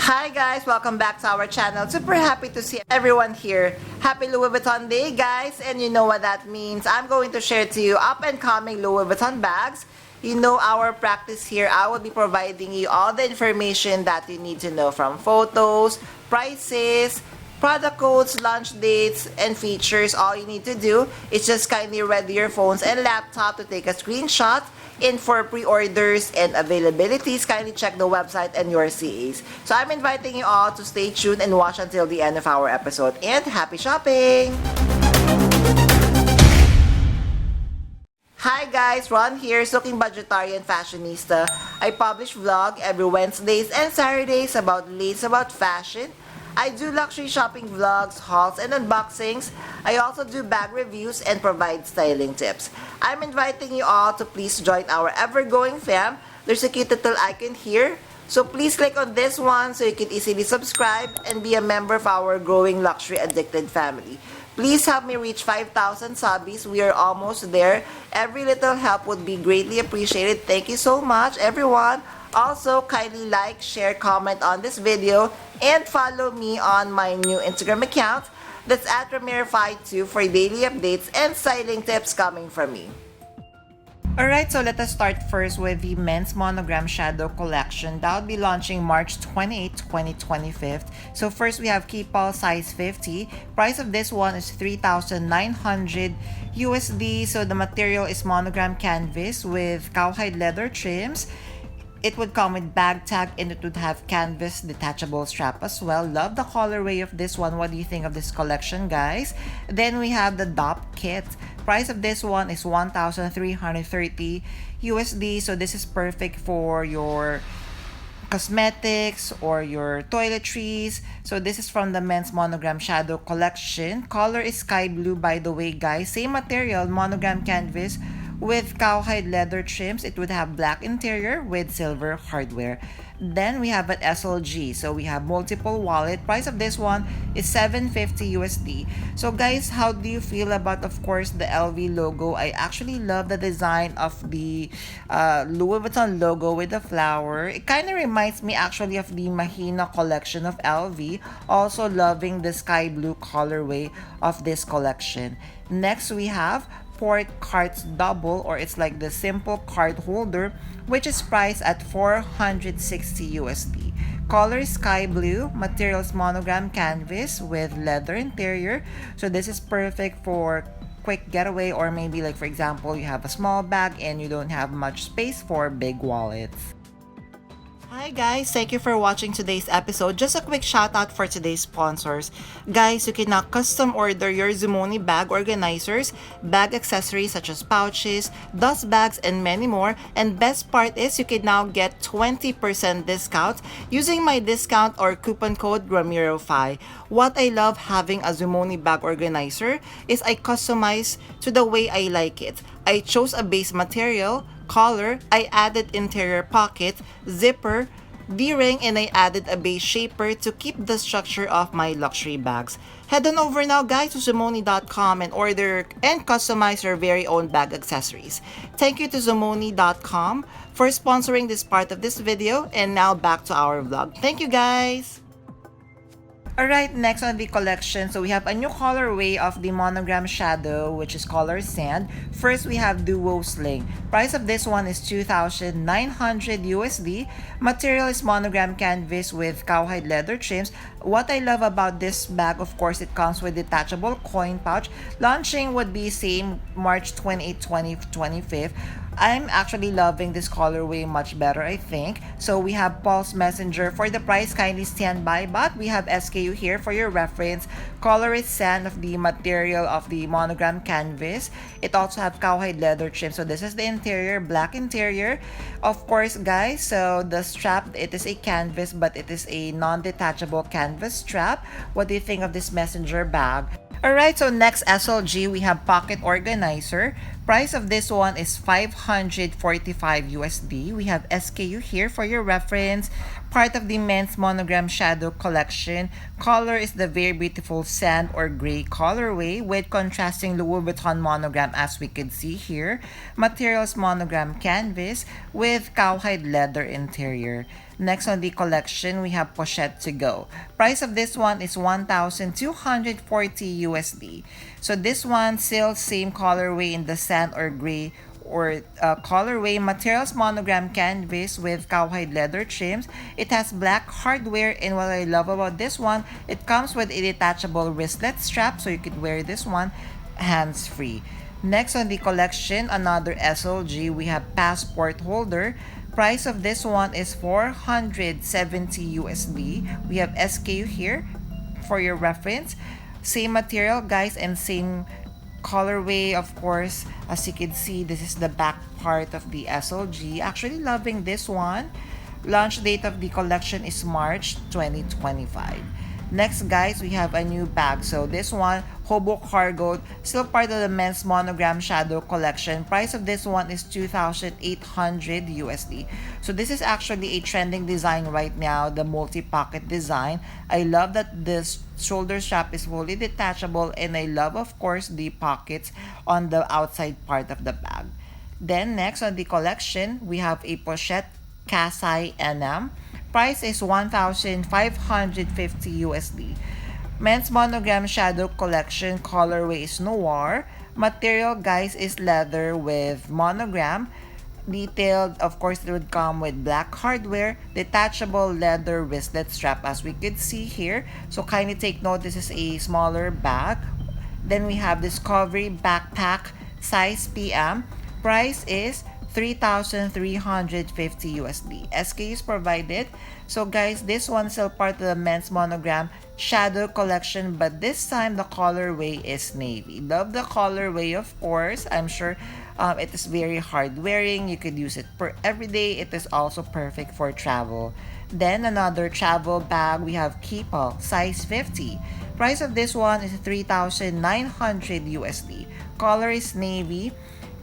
Hi guys! Welcome back to our channel. Super happy to see everyone here. Happy Louis Vuitton Day, guys! And you know what that means. I'm going to share to you up-and-coming Louis Vuitton bags. You know our practice here. I will be providing you all the information that you need to know, from photos, prices, product codes, launch dates, and features. All you need to do is just kindly ready your phones and laptop to take a screenshot. And for pre-orders and availabilities, kindly check the website and your CAs. So I'm inviting you all to stay tuned and watch until the end of our episode. And happy shopping! Hi guys, Ron here, Looking Budgetarian Fashionista. I publish vlog every Wednesdays and Saturdays about fashion. I do luxury shopping vlogs, hauls, and unboxings. I also do bag reviews and provide styling tips. I'm inviting you all to please join our ever-growing fam. There's a cute little icon here. So please click on this one so you can easily subscribe and be a member of our growing luxury addicted family. Please help me reach 5,000 subbies. We are almost there. Every little help would be greatly appreciated. Thank you so much, everyone. Also, kindly like, share, comment on this video, and follow me on my new Instagram account. That's at Ramiro52 for daily updates and styling tips coming from me. Alright, so let us start first with the Mens Monogram Shadow Collection. That will be launching March 28, 2025. So first we have Keepall size 50. Price of this one is $3,900 USD. So the material is monogram canvas with cowhide leather trims. It would come with bag tag and it would have canvas detachable strap as well. Love the colorway of this one. What do you think of this collection, guys? Then we have the DOP kit. Price of this one is $1,330 USD. So this is perfect for your cosmetics or your toiletries. So this is from the Mens Monogram Shadow Collection. Color is sky blue, by the way, guys. Same material, monogram canvas with cowhide leather trims. It would have black interior with silver hardware. Then we have an SLG. So we have multiple wallet. Price of this one is $750 USD. So guys, how do you feel about, of course, the LV logo? I actually love the design of the Louis Vuitton logo with the flower. It kind of reminds me actually of the Mahina collection of LV. Also loving the sky blue colorway of this collection. Next we have Port Cards Double, or it's like the simple card holder, which is priced at $460 USD. Color is sky blue, materials monogram canvas with leather interior. So this is perfect for quick getaway, or maybe like for example you have a small bag and you don't have much space for big wallets. Hi guys, thank you for watching today's episode. Just a quick shout out for today's sponsors. Guys, you can now custom order your Zumoni bag organizers, bag accessories such as pouches, dust bags, and many more. And best part is you can now get 20% discount using my discount or coupon code Ramiro5. What I love having a Zumoni bag organizer is I customize to the way I like it. I chose a base material, collar, I added interior pocket, zipper, D-ring, and I added a base shaper to keep the structure of my luxury bags. Head on over now guys to Zumoni.com and order and customize your very own bag accessories. Thank you to Zumoni.com for sponsoring this part of this video, and now back to our vlog. Thank you guys! Alright, next on the collection, so we have a new colorway of the Monogram Shadow, which is color sand. First, we have Duo Sling. Price of this one is $2,900 USD. Material is monogram canvas with cowhide leather trims. What I love about this bag, of course, it comes with detachable coin pouch. Launching would be same March 28, 2025. I'm actually loving this colorway much better, I think. So we have Pulse Messenger. For the price, kindly stand by, but we have SKU here for your reference. Color is sand of the material of the monogram canvas. It also have cowhide leather trim. So this is the interior, black interior. Of course, guys, so the strap, it is a canvas, but it is a non-detachable canvas strap. What do you think of this messenger bag? Alright, so next SLG, we have pocket organizer. Price of this one is $545 USD. We have SKU here for your reference. Part of the Mens Monogram Shadow Collection. Color is the very beautiful sand or gray colorway with contrasting Louis Vuitton monogram, as we could see here. Materials monogram canvas with cowhide leather interior. Next on the collection, we have Pochette to Go. Price of this one is 1,240 USD. So this one still same colorway in the sand or gray or colorway. Materials monogram canvas with cowhide leather trims. It has black hardware, and what I love about this one, it comes with a detachable wristlet strap, so you could wear this one hands-free. Next on the collection, another SLG, we have passport holder. Price of this one is 470 USD. We have SKU here for your reference. Same material, guys, and same colorway, of course. As you can see, this is the back part of the SLG. Actually loving this one. Launch date of the collection is March 2025. Next, guys, we have a new bag. So this one, Hobo Cargo, still part of the Mens MONOGRAM Shadow Collection. Price of this one is 2,800 USD. So this is actually a trending design right now, the multi-pocket design. I love that this shoulder strap is fully detachable, and I love, of course, the pockets on the outside part of the bag. Then next on the collection, we have a pochette Kasai NM. Price is 1,550 USD. Men's Monogram Shadow Collection, colorway is Noir. Material, guys, is leather with monogram. Detailed, of course, it would come with black hardware, detachable leather wristlet strap, as we could see here. So kindly take note, this is a smaller bag. Then we have Discovery Backpack, size PM. Price is 3,350 USD. SKUs provided. So guys, this one still part of the Men's Monogram Shadow Collection, but this time the colorway is navy. Love the colorway, of course. I'm sure it is very hard wearing. You could use it for everyday. It is also perfect for travel. Then another travel bag, we have Keepall, size 50. Price of this one is 3,900 USD. Color is navy.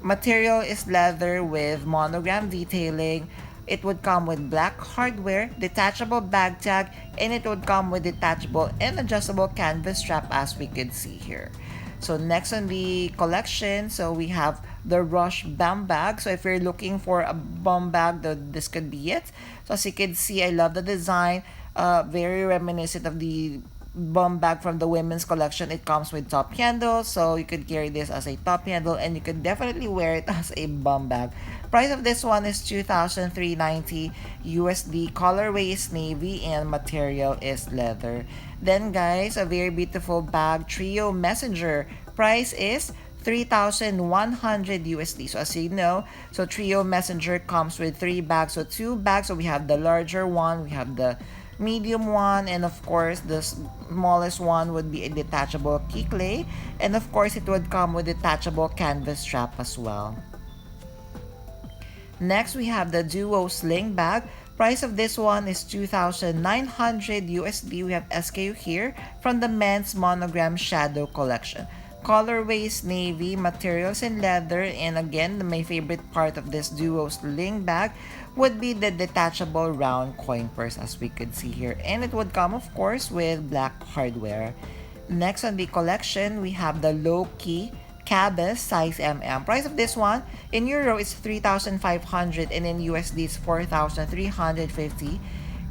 Material is leather with monogram detailing. It would come with black hardware, detachable bag tag, and it would come with detachable and adjustable canvas strap, as we could see here. So next on the collection, so we have the Rush Bum Bag. So if you're looking for a bum bag, this could be it. So as you can see, I love the design. Very reminiscent of the bum bag from the women's collection. It comes with top handle, so you could carry this as a top handle, and you could definitely wear it as a bum bag. Price of this one is 2,390 USD. Colorway is navy and material is leather. Then guys, a very beautiful bag, Trio Messenger. Price is 3,100 USD. So as you know, so Trio Messenger comes with 3 bags. So 2 bags. So we have the larger one, we have the medium one, and of course the smallest one would be a detachable keyclay, and of course it would come with detachable canvas strap as well. Next, we have the Duo Sling Bag. Price of this one is 2,900 USD. We have SKU here from the Men's Monogram Shadow Collection. Colorway is navy, materials in leather, and again, my favorite part of this Duo Sling Bag would be the detachable round coin purse, as we could see here, and it would come, of course, with black hardware. Next on the collection, we have the Low Key Cabas, size MM. Price of this one in euro is 3,500, and in USD is 4,350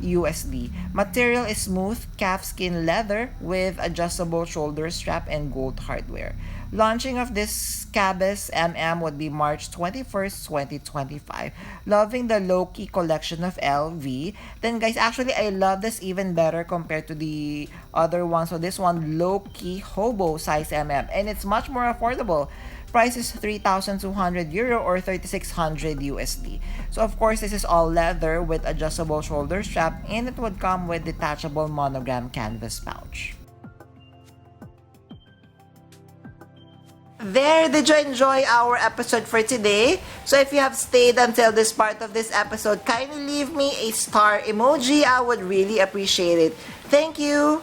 USD. Material is smooth calfskin leather with adjustable shoulder strap and gold hardware. Launching of this Cabas MM would be March 21st, 2025. Loving the low-key collection of LV. Then guys, actually I love this even better compared to the other one. So this one, low-key Hobo, size MM, and it's much more affordable. Price is 3,200 euro or 3,600 USD. So of course, this is all leather with adjustable shoulder strap, and it would come with detachable monogram canvas pouch. There, did you enjoy our episode for today? So if you have stayed until this part of this episode, kindly leave me a star emoji. I would really appreciate it. Thank you.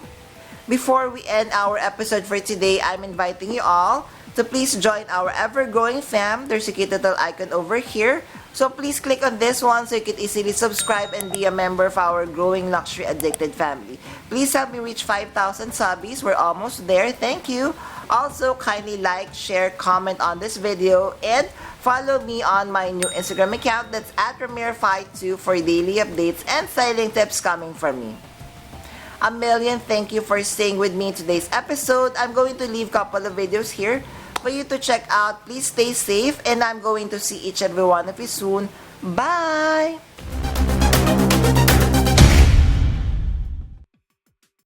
Before we end our episode for today, I'm inviting you all to please join our ever-growing fam. There's a cute little icon over here. So please click on this one so you can easily subscribe and be a member of our growing luxury addicted family. Please help me reach 5,000 subbies. We're almost there. Thank you. Also, kindly like, share, comment on this video, and Follow me on my new Instagram account, that's at Ramir52, for daily updates and styling tips coming from me. A million thank you for staying with me in today's episode. I'm going to leave a couple of videos here for you to check out. Please stay safe, and I'm going to see each and every one of you soon. Bye!